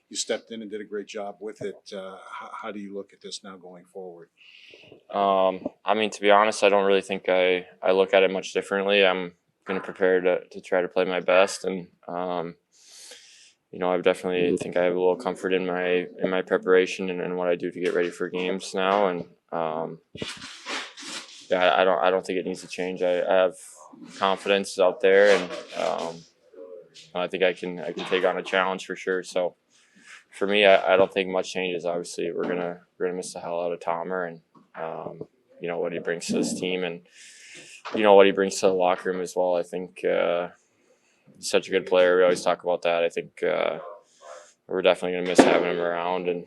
you stepped in and did a great job with it. How do you look at this now going forward? I mean, to be honest, I don't really think I look at it much differently. I'm going to prepare to try to play my best, and I definitely think I have a little comfort in my preparation and what I do to get ready for games now, and yeah, I don't think it needs to change. I have confidence out there, and I think I can take on a challenge for sure. So for me, I don't think much changes. Obviously, we're gonna miss the hell out of Tomer, and what he brings to this team, and what he brings to the locker room as well. I think he's such a good player. We always talk about that. I think we're definitely gonna miss having him around, and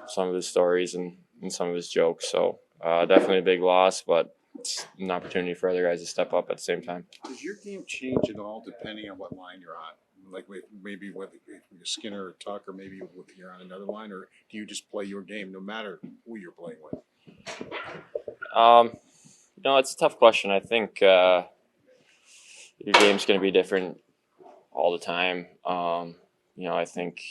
some of his stories and some of his jokes. So definitely a big loss, but it's an opportunity for other guys to step up at the same time. Does your game change at all depending on what line you're on? Like maybe whether you're Skinner or Tuck, or maybe you're on another line, or do you just play your game no matter who you're playing with? Um, it's a tough question. I think your game's going to be different all the time. I think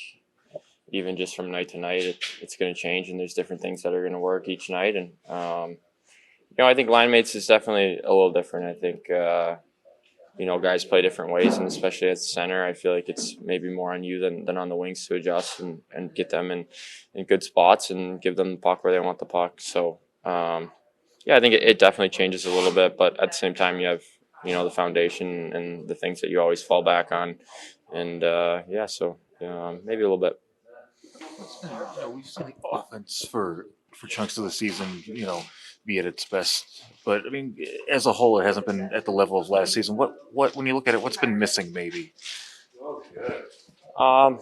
even just from night to night, it's going to change, and there's different things that are going to work each night. And I think line mates is definitely a little different. I think guys play different ways, and especially at the center, I feel like it's maybe more on you than on the wings to adjust and get them in good spots and give them the puck where they want the puck. So I think it definitely changes a little bit, but at the same time, you have the foundation and the things that you always fall back on, and so maybe a little bit. We've seen the offense for chunks of the season, be at its best. But I mean, as a whole, it hasn't been at the level of last season. What when you look at it, what's been missing, maybe? Um,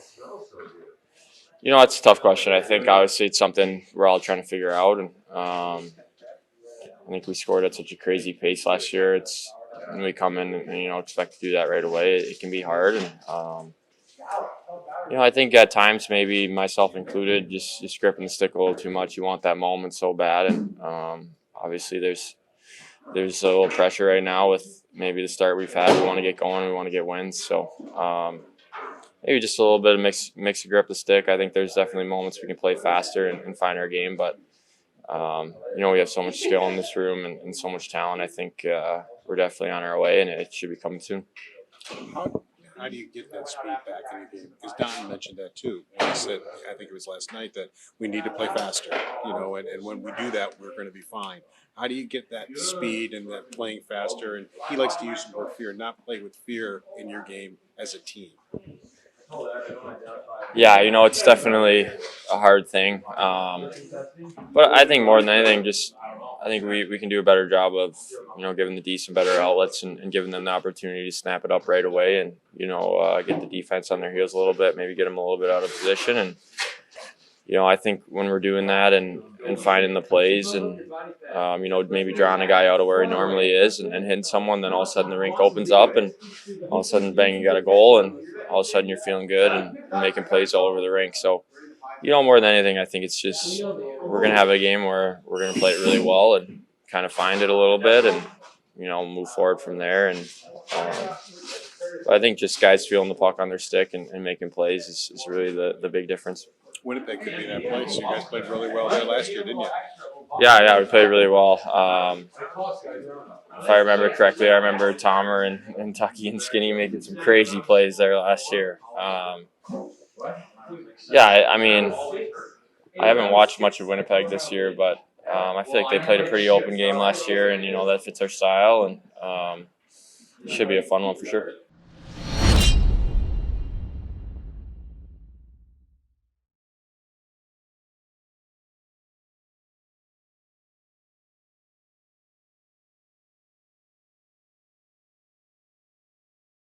it's a tough question. I think obviously it's something we're all trying to figure out, and I think we scored at such a crazy pace last year. It's when we come in and expect to do that right away, it can be hard, and I think at times, maybe myself included, just gripping the stick a little too much. You want that moment so bad, and obviously there's a little pressure right now with maybe the start we've had. We want to get going, we want to get wins, so maybe just a little bit of mix of grip the stick. I think there's definitely moments we can play faster and find our game, but we have so much skill in this room and so much talent. I think we're definitely on our way, and it should be coming soon. How do you get that speed back in your game? Because Don mentioned that too. He said, I think it was last night, that we need to play faster, and when we do that, we're going to be fine. How do you get that speed and that playing faster? And he likes to use the word fear, not play with fear in your game as a team. Yeah, it's definitely a hard thing. But I think more than anything, I think we can do a better job of, giving the D some better outlets and giving them the opportunity to snap it up right away and, get the defense on their heels a little bit, maybe get them a little bit out of position. And, I think when we're doing that and finding the plays and, maybe drawing a guy out of where he normally is and hitting someone, then all of a sudden the rink opens up and all of a sudden, bang, you got a goal, and all of a sudden you're feeling good and making plays all over the rink. So, more than anything, I think it's just we're going to have a game where we're going to play it really well and kind of find it a little bit and, move forward from there. And I think just guys feeling the puck on their stick and making plays is really the big difference. Winnipeg could be that place. You guys played really well there last year, didn't you? Yeah, we played really well. If I remember correctly, I remember Tomer and Tucky and Skinny making some crazy plays there last year. I mean, I haven't watched much of Winnipeg this year, but I feel like they played a pretty open game last year, and that fits our style, and it should be a fun one for sure.